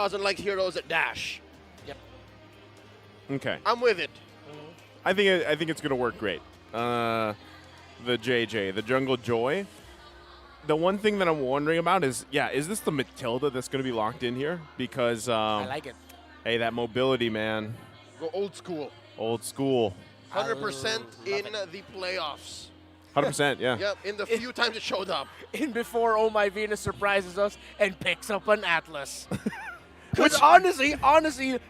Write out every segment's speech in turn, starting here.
doesn't like heroes that dash. Yep. Okay. I'm with it. I think it's gonna work great. The JJ, the Jungle Joy. The one thing that I'm wondering about is this the Matilda that's gonna be locked in here? Because I like it. hey, that mobility, man. Go old school. Old school. 100% in the playoffs. 100%, yeah. Yep, in the few times it showed up. In before Oh My Venus surprises us and picks up an Atlas. Which honestly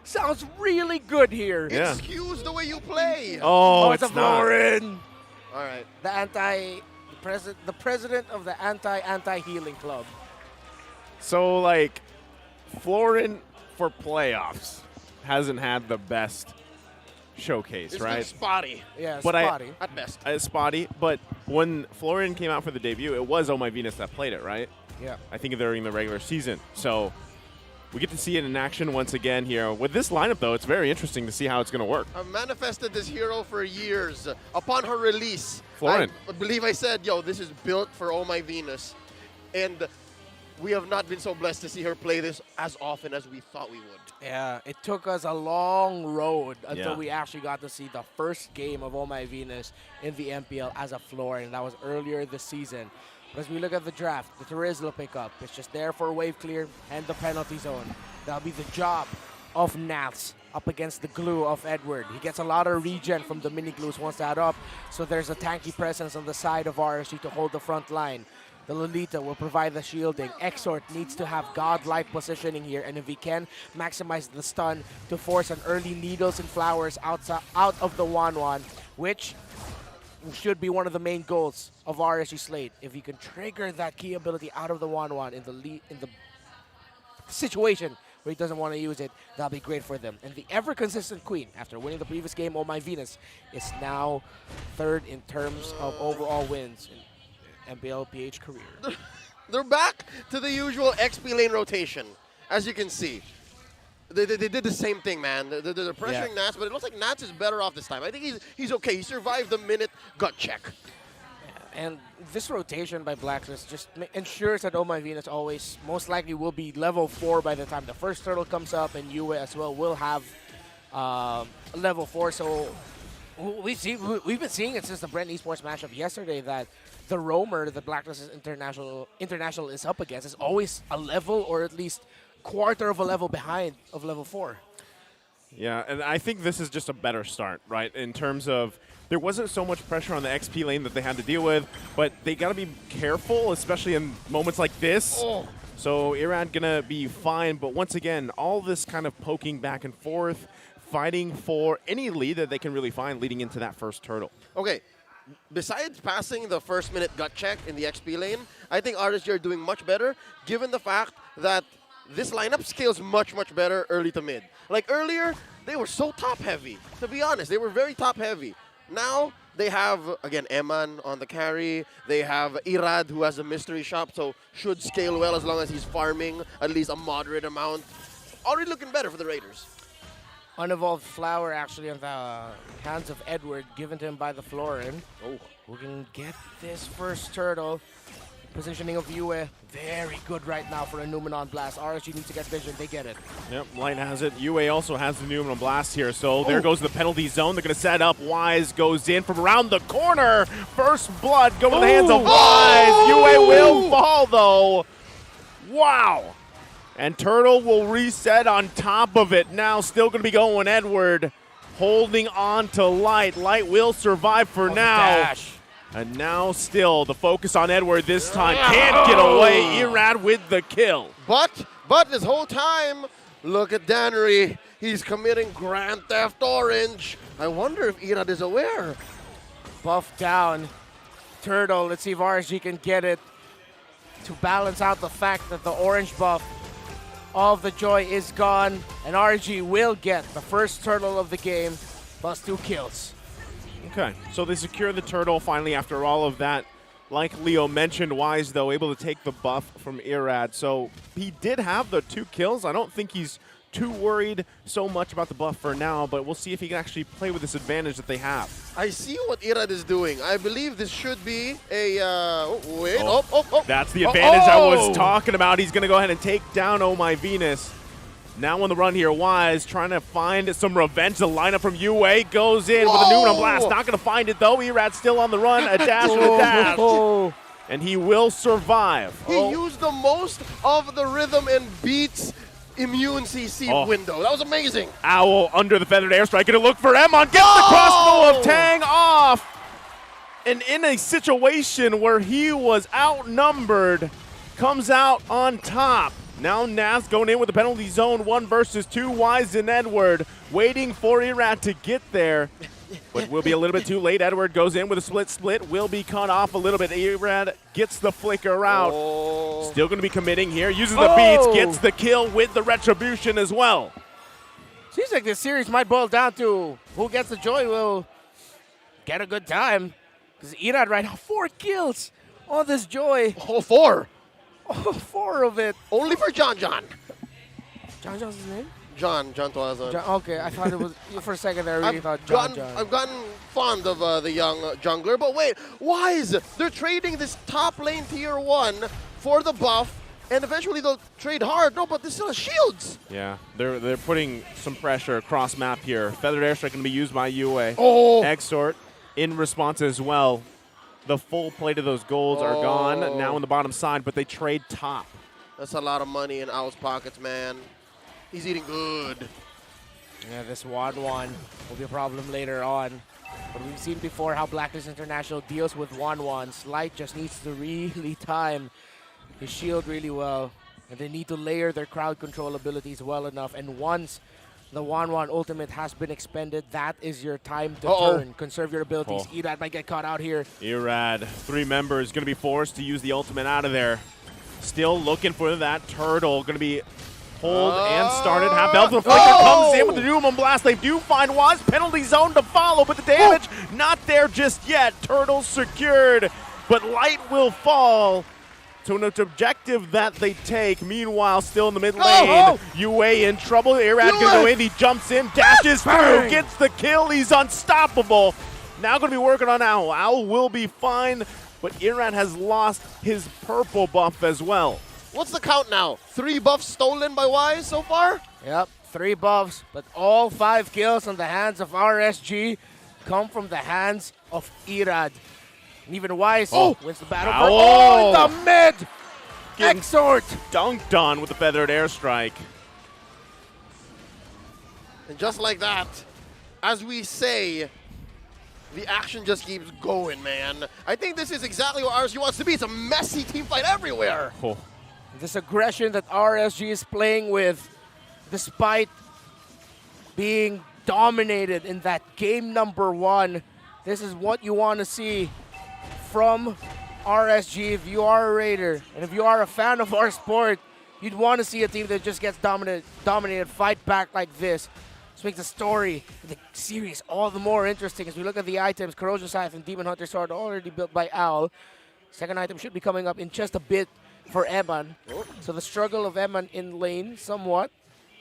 sounds really good here. Yeah. Excuse the way you play. Oh, it's a it's not. Florin. All right. The president of the anti-healing club. So, like, Florin for playoffs hasn't had the best showcase, It's right? been spotty Yeah, But spotty. at best. Spotty, but when Florin came out for the debut, it was Oh My Venus that played it, right? Yeah. I think during the regular season. So we get to see it in action once again here. With this lineup, though, it's very interesting to see how it's going to work. I've manifested this hero for years. Upon her release, Florin. I believe I said, yo, this is built for Oh My Venus. And we have not been so blessed to see her play this as often as we thought we would. Yeah, it took us a long road until Yeah. we actually got to see the first game of Oh My Venus in the MPL as a Florin. That was earlier this season. But as we look at the draft, the Teriz will pick up. It's just there for a wave clear and the penalty zone. That'll be the job of Nats up against the glue of Edward. He gets a lot of regen from the mini glues once that up, so there's a tanky presence on the side of RSG to hold the front line. The Lolita will provide the shielding. Exort needs to have godlike positioning here, and if he can, maximize the stun to force an early Needles and Flowers out of the 1-1, which should be one of the main goals of RSG Slate. If you can trigger that key ability out of the 1-1 in the situation where he doesn't want to use it, that'll be great for them. And the ever-consistent Queen, after winning the previous game, Oh My Venus, is now third in terms of overall wins in MPL PH career. They're back to the usual XP lane rotation, as you can see. They did the same thing, man. They're pressuring Nats, but it looks like Nats is better off this time. I think he's okay. He survived the minute gut check. And this rotation by Blacklist just ensures that Oh My Venus always most likely will be level 4 by the time the first turtle comes up, and Yue as well will have level 4. So we've been seeing it since the Brent Esports matchup yesterday that the roamer that Blacklist international is up against is always a level or at least quarter of a level behind of level 4. Yeah, and I think this is just a better start, right? In terms of there wasn't so much pressure on the XP lane that they had to deal with, but they got to be careful, especially in moments like this. Oh. So Irad gonna be fine, but once again, all this kind of poking back and forth, fighting for any lead that they can really find leading into that first turtle. Okay, besides passing the first minute gut check in the XP lane, I think RSG are doing much better given the fact that this lineup scales much, much better early to mid. Like earlier, they were so top heavy. To be honest, they were very top heavy. Now, they have, again, Eman on the carry. They have Irad, who has a mystery shop, so should scale well as long as he's farming at least a moderate amount. Already looking better for the Raiders. Unevolved Flower actually on the hands of Edward, given to him by the Florin. Oh. We can get this first turtle. Positioning of Yue, very good right now for a Numenon Blast. RSG needs to get vision, they get it. Yep, Light has it. Yue also has the Numenal Blast here, so there goes the penalty zone. They're going to set up. Wise goes in from around the corner. First blood going to the hands of Wise. Yue will fall, though. Wow. And Turtle will reset on top of it. Now still going to be going Edward, holding on to Light. Light will survive for now. Dash. And now still the focus on Edward this time. Can't get away. Irad with the kill. But this whole time, look at Dannery. He's committing Grand Theft Orange. I wonder if Irad is aware. Buff down. Turtle, let's see if RSG can get it to balance out the fact that the orange buff of the Joy is gone. And RSG will get the first turtle of the game, plus 2 kills. Okay, so they secure the turtle finally after all of that. Like Leo mentioned, Wise, though, able to take the buff from Irad. So he did have the 2 kills. I don't think he's too worried so much about the buff for now, but we'll see if he can actually play with this advantage that they have. I see what Irad is doing. I believe this should be a... That's the advantage I was talking about. He's going to go ahead and take down Oh My Venus. Now on the run here, Wise trying to find some revenge. The lineup from UA goes in with a Noon on Blast. Not going to find it though. Erad's still on the run. A dash and a dash. And he will survive. He used the most of the rhythm and beats immune CC window. That was amazing. Owl under the feathered airstrike. Gonna look for Emon. Gets the crossbow of Tang off. And in a situation where he was outnumbered, comes out on top. Now Naz going in with the penalty zone, 1 versus 2. Wise and Edward waiting for Irad to get there. But will be a little bit too late. Edward goes in with a split. Will be cut off a little bit. Irad gets the flicker out. Still going to be committing here. Uses the beats. Gets the kill with the retribution as well. Seems like this series might boil down to who gets the joy will get a good time. Because Irad right now, 4 kills on this joy. Oh, 4. Oh, 4 of it. Only for John. John's his name? John Tuazon. Okay, I thought it was, for a second there, I really thought John. I've gotten fond of the young jungler, but wait, Wise, they're trading this top lane tier 1 for the buff, and eventually they'll trade hard. No, but this still has shields. Yeah, they're putting some pressure across map here. Feathered airstrike going to be used by UA. Exort in response as well. The full plate of those golds are gone now on the bottom side, but they trade top. That's a lot of money in Owl's pockets, man. He's eating good. Yeah, this 1-1 will be a problem later on. But we've seen before how Blacklist International deals with 1-1. Slight just needs to really time his shield really well. And they need to layer their crowd control abilities well enough. And once the 1-1 ultimate has been expended, that is your time to turn. Conserve your abilities. Irad might get caught out here. Irad, 3 members, going to be forced to use the ultimate out of there. Still looking for that turtle. Going to be pulled and started. Half Belt the flicker comes in with the Doom on Blast. They do find Waz. Penalty zone to follow, but the damage not there just yet. Turtle secured, but Light will fall to an objective that they take. Meanwhile, still in the mid lane, UA in trouble. Irad gonna go in. He jumps in, dashes through, gets the kill. He's unstoppable. Now gonna be working on Owl. Owl will be fine, but Irad has lost his purple buff as well. What's the count now? 3 buffs stolen by Wise so far? Yep, 3 buffs, but all 5 kills on the hands of RSG come from the hands of Irad. And even Wise wins the battle for in the mid! Exort! Dunked on with the feathered airstrike. And just like that, as we say, the action just keeps going, man. I think this is exactly what RSG wants to be. It's a messy team fight everywhere. This aggression that RSG is playing with, despite being dominated in that game number 1, this is what you want to see from RSG. If you are a Raider and if you are a fan of our sport, you'd want to see a team that just gets dominated, fight back like this. This makes the story, the series, all the more interesting as we look at the items. Corrosion Scythe and Demon Hunter Sword already built by Owl. Second item should be coming up in just a bit for Eman. So the struggle of Eman in lane somewhat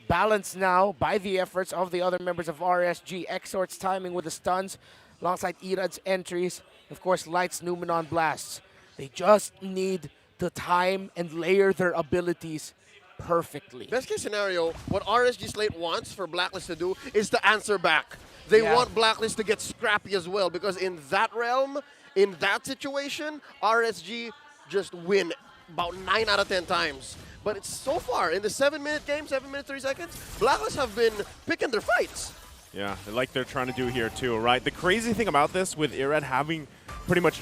balanced now by the efforts of the other members of RSG. Exort's timing with the stuns alongside Irad's entries. Of course, Light's Numenon blasts. They just need to time and layer their abilities perfectly. Best case scenario, what RSG Slate wants for Blacklist to do is to answer back. They want Blacklist to get scrappy as well, because in that realm, in that situation, RSG just win about 9 out of 10 times. But it's so far, in the 7-minute game, 7 minutes, 3 seconds, Blacklist have been picking their fights. Yeah, like they're trying to do here too, right? The crazy thing about this, with Irad having pretty much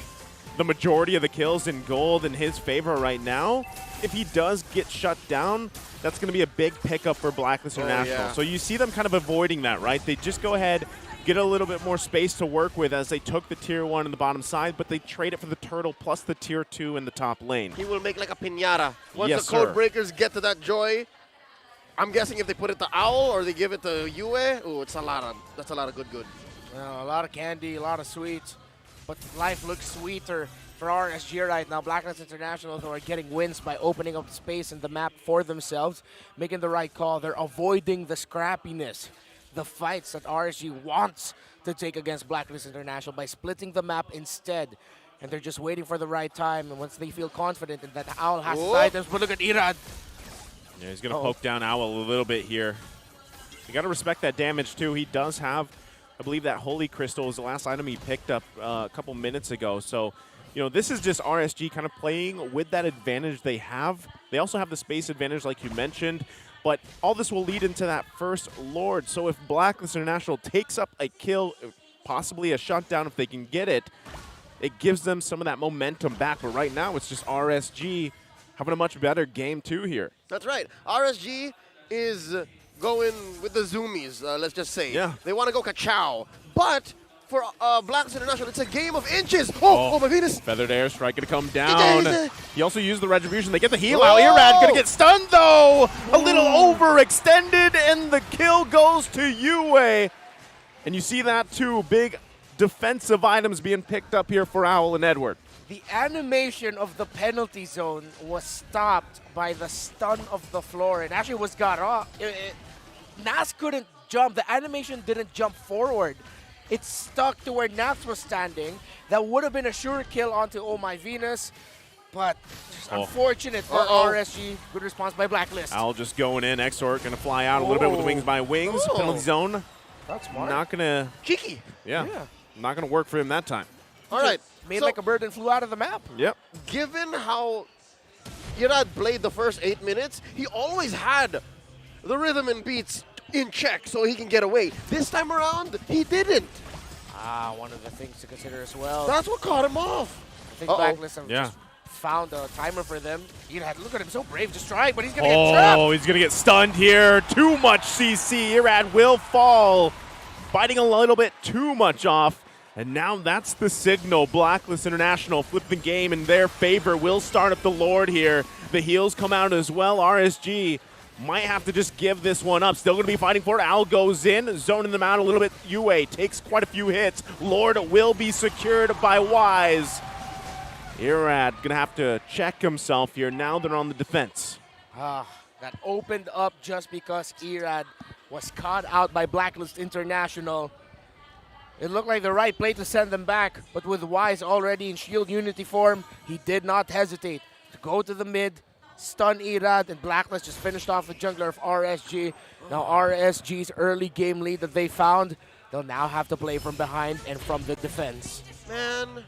the majority of the kills in gold in his favor right now, if he does get shut down, that's going to be a big pickup for Blacklist International. So you see them kind of avoiding that, right? They just go ahead, get a little bit more space to work with as they took the tier 1 in the bottom side, but they trade it for the turtle plus the tier 2 in the top lane. He will make like a piñata. Once the code breakers get to that joy, I'm guessing if they put it to Owl or they give it to Yue, that's a lot of good. A lot of candy, a lot of sweets, but life looks sweeter for RSG right now. Blacklist International are getting wins by opening up space in the map for themselves, making the right call. They're avoiding the scrappiness, the fights that RSG wants to take against Blacklist International by splitting the map instead. And they're just waiting for the right time. And once they feel confident that Owl has items, but look at Irad. Yeah, he's going to poke down Owl a little bit here. You got to respect that damage, too. He does have, I believe, that Holy Crystal was the last item he picked up a couple minutes ago. So, you know, this is just RSG kind of playing with that advantage they have. They also have the space advantage, like you mentioned. But all this will lead into that first Lord. So if Blacklist International takes up a kill, possibly a shutdown if they can get it, it gives them some of that momentum back. But right now, it's just RSG having a much better game, too, here. That's right. RSG is going with the zoomies, let's just say. Yeah. They want to go ka-chow. But for Blacklist International, it's a game of inches. Oh my Venus. Feathered airstrike going to come down. He also used the retribution. They get the heal out. Whoa! Irad going to get stunned, though. A little overextended, and the kill goes to Yue. And you see that, too. Big defensive items being picked up here for Owl and Edward. The animation of the penalty zone was stopped by the stun of the floor. It actually was got off. Nas couldn't jump. The animation didn't jump forward. It stuck to where Nas was standing. That would have been a sure kill onto Oh My Venus. But just unfortunate for RSG. Good response by Blacklist. Owl just going in. Exort going to fly out a little bit with wings by wings. Penalty zone. That's smart. Not going to. Cheeky. Yeah. Not going to work for him that time. All right. Made So, like a bird and flew out of the map. Yep. given how Irad played the first 8 minutes, he always had the rhythm and beats in check so he can get away. This time around, he didn't. One of the things to consider as well. That's what caught him off. I think Blacklist have just found a timer for them. Irad, look at him, so brave, just trying, but he's going to get trapped. Oh, he's going to get stunned here. Too much CC. Irad will fall. Biting a little bit too much off. And now that's the signal. Blacklist International flip the game in their favor. Will start up the Lord here. The heals come out as well. RSG might have to just give this one up. Still going to be fighting for it. Al goes in, zoning them out a little bit. Yue takes quite a few hits. Lord will be secured by Wise. Irad going to have to check himself here. Now they're on the defense. That opened up just because Irad was caught out by Blacklist International. It looked like the right play to send them back, but with Wise already in Shield Unity form, he did not hesitate to go to the mid, stun Irad, and Blacklist just finished off the jungler of RSG. Now RSG's early game lead that they found, they'll now have to play from behind and from the defense. Man,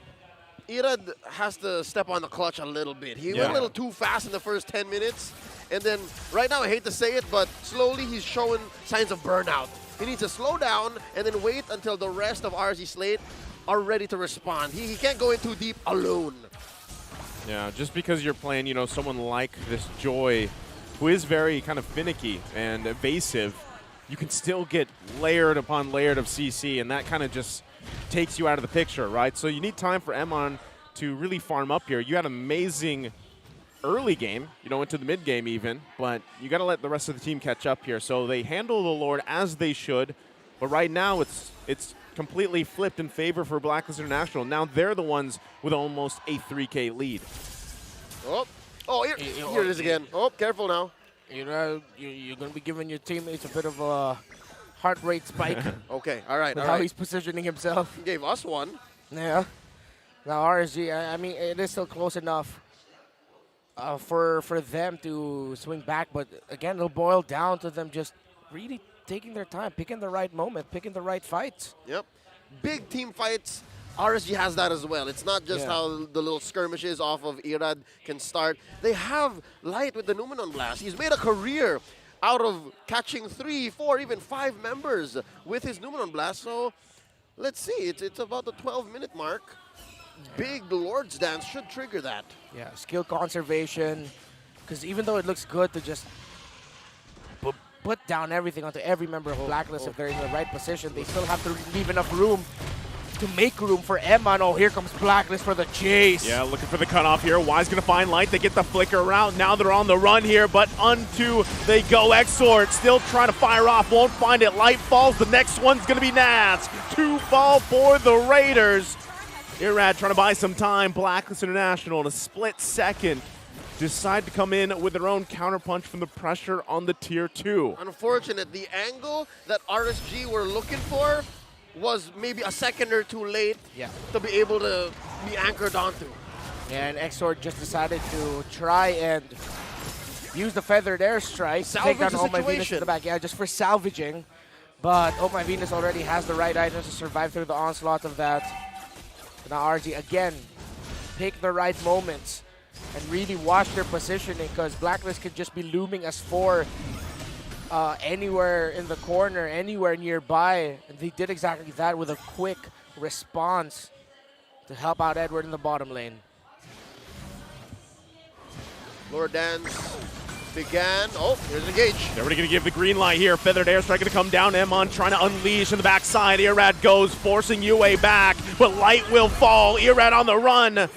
Irad has to step on the clutch a little bit. He went a little too fast in the first 10 minutes. And then right now, I hate to say it, but slowly he's showing signs of burnout. He needs to slow down and then wait until the rest of RSG slate are ready to respond. He can't go in too deep alone. Yeah, just because you're playing, you know, someone like this Joy, who is very kind of finicky and evasive, you can still get layered upon layered of CC, and that kind of just takes you out of the picture, right? So you need time for Emon to really farm up here. You had an amazing early game, you know, into the mid game even, but you got to let the rest of the team catch up here. So they handle the Lord as they should, but right now it's completely flipped in favor for Blacklist International. Now they're the ones with almost a 3K lead. Here it is again. Oh, careful now. You know, you're going to be giving your teammates a bit of a heart rate spike. Okay, all right, with how he's positioning himself. He gave us one. Yeah. Now RSG, I mean, it is still close enough for them to swing back, but again, it'll boil down to them just really taking their time, picking the right moment, picking the right fights. Yep. Big team fights. RSG has that as well. It's not just how the little skirmishes off of Irad can start. They have Light with the Numenon Blast. He's made a career out of catching 3, 4, even 5 members with his Numenon Blast. So let's see. It's about the 12-minute mark. Big Lord's Dance should trigger that. Yeah, skill conservation. Because even though it looks good to just put down everything onto every member of Blacklist, if they're in the right position, they still have to leave enough room to make room for Emon. Oh, here comes Blacklist for the chase. Yeah, looking for the cutoff here. Wise going to find Light. They get the flicker out. Now they're on the run here, but unto they go. Exort still trying to fire off. Won't find it. Light falls. The next one's going to be Nas. 2 fall for the Raiders. Irad trying to buy some time. Blacklist International in a split second decide to come in with their own counterpunch from the pressure on the tier 2. Unfortunate. The angle that RSG were looking for was maybe a second or two late to be able to be anchored onto. And Exort just decided to try and use the feathered airstrike to take down Salvage the Oh My Venus in situation. the back. Yeah, just for salvaging. But Oh My Venus already has the right items to survive through the onslaught of that. So now RG again, pick the right moments and really watch their positioning, because Blacklist could just be looming as 4 anywhere in the corner, anywhere nearby. And they did exactly that with a quick response to help out Edward in the bottom lane. Lord Dance began. Oh, here's Engage. They're already going to give the green light here. Feathered airstrike going to come down. Emon trying to unleash in the backside. Irad goes, forcing UA back, but light will fall. Irad on the run.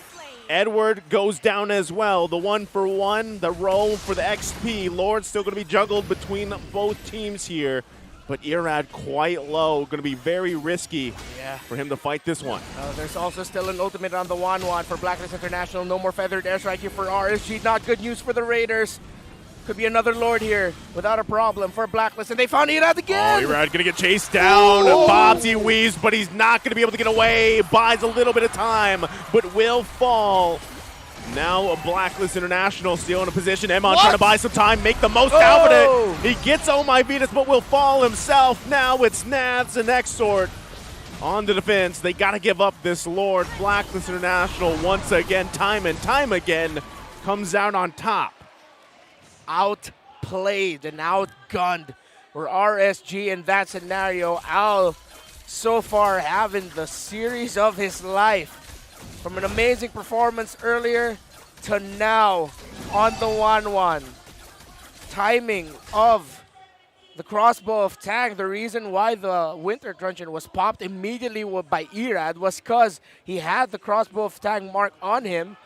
Edward goes down as well. The 1-for-1, the roll for the XP. Lord's still going to be juggled between both teams here, but Irad quite low. Going to be very risky for him to fight this one. There's also still an ultimate on the 1-1 for Blacklist International. No more feathered airstrike here for RSG. Not good news for the Raiders. Could be another Lord here without a problem for Blacklist, and they found Irad again! Oh, Irad going to get chased down. Bobsy weaves, but he's not going to be able to get away. Buys a little bit of time, but will fall. Now a Blacklist International still in a position. Emon trying to buy some time, make the most out of it. He gets Oh My Venus, but will fall himself. Now it's Nats and Exort on the defense. They got to give up this Lord. Blacklist International once again, time and time again, comes out on top. Outplayed and outgunned for RSG in that scenario. Al so far having the series of his life, from an amazing performance earlier to now on the 1-1. Timing of the crossbow of Tang, the reason why the Winter Truncheon was popped immediately by Irad was because he had the crossbow of Tang mark on him,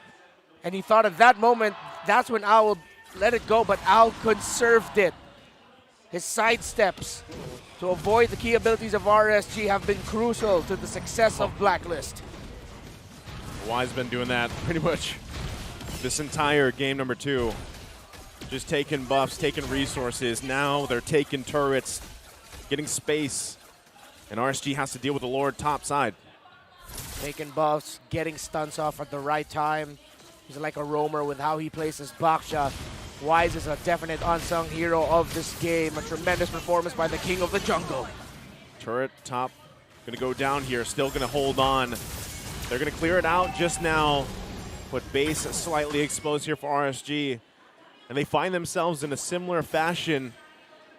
and he thought at that moment that's when Al will let it go, but Al conserved it. His sidesteps to avoid the key abilities of RSG have been crucial to the success of Blacklist. Y's been doing that pretty much this entire game number 2. Just taking buffs, taking resources. Now they're taking turrets, getting space, and RSG has to deal with the Lord top side. Taking buffs, getting stunts off at the right time. He's like a roamer with how he plays his box shot. Wise is a definite unsung hero of this game. A tremendous performance by the king of the jungle. Turret top going to go down here, still going to hold on. They're going to clear it out just now, but base slightly exposed here for RSG. And they find themselves in a similar fashion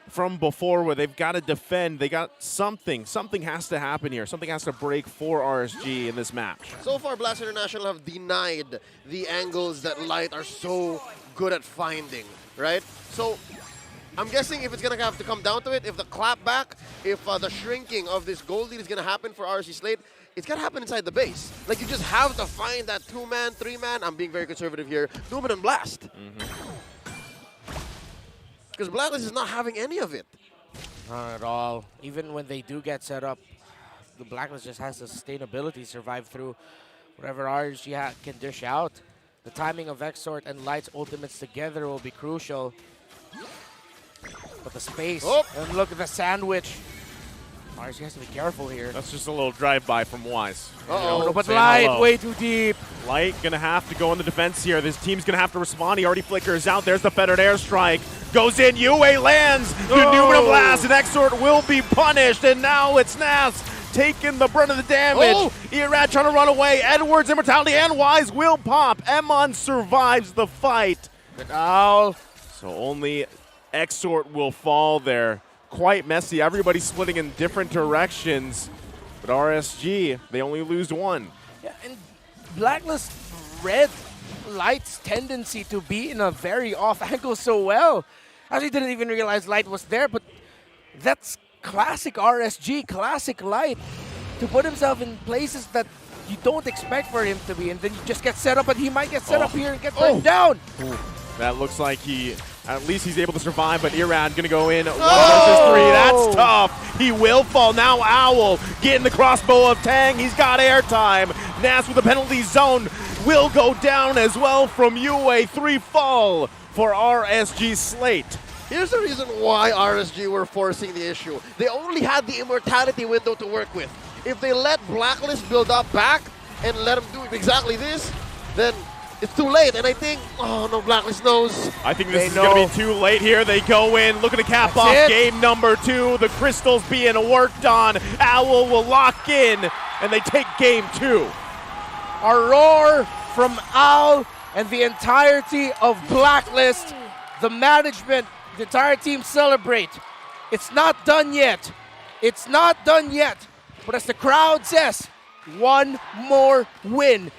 from before, where they've got to defend. They got something. Something has to happen here. Something has to break for RSG in this match. So far, Blast International have denied the angles that Light are so good at finding, right? So I'm guessing if it's going to have to come down to it, if the clapback, if the shrinking of this gold lead is going to happen for RSG Slate, it's got to happen inside the base. Like, you just have to find that 2-man, 3-man. I'm being very conservative here. Numen and Blast. Because Blacklist is not having any of it. Not at all. Even when they do get set up, the Blacklist just has the sustainability to survive through whatever RSG can dish out. The timing of Exort and Light's ultimates together will be crucial. But the space, and look at the sandwich. RSG has to be careful here. That's just a little drive-by from Wise. But Light, way too deep. Light going to have to go on the defense here. This team's going to have to respond. He already flickers out. There's the feathered airstrike. Goes in. UA lands. The Numen Blast, and Exort will be punished. And now it's Nas taking the brunt of the damage. Irad trying to run away. Edwards, Immortality, and Wise will pop. Emon survives the fight. Good owl. So only Exort will fall there. Quite messy. Everybody's splitting in different directions. But RSG, they only lose one. Yeah, and Blacklist read Light's tendency to be in a very off angle so well. Actually didn't even realize Light was there, but that's classic RSG, classic Light, to put himself in places that you don't expect for him to be, and then you just get set up, and he might get set up here and get burned down. That looks like at least he's able to survive, but Irad gonna go in 1 versus 3. That's tough. He will fall. Now Owl getting the crossbow of Tang. He's got airtime. Nas with the penalty zone will go down as well from UA. 3 fall for RSG Slate. Here's the reason why RSG were forcing the issue. They only had the immortality window to work with. If they let Blacklist build up back and let them do exactly this, then it's too late. And I think, oh no, Blacklist knows. I think They this is going know. to be too late here. They go in, looking to cap That's off it. game number 2. The crystals being worked on. Owl will lock in, and they take game 2. A roar from Al and the entirety of Blacklist. The management, the entire team celebrate. It's not done yet. It's not done yet. But as the crowd says, one more win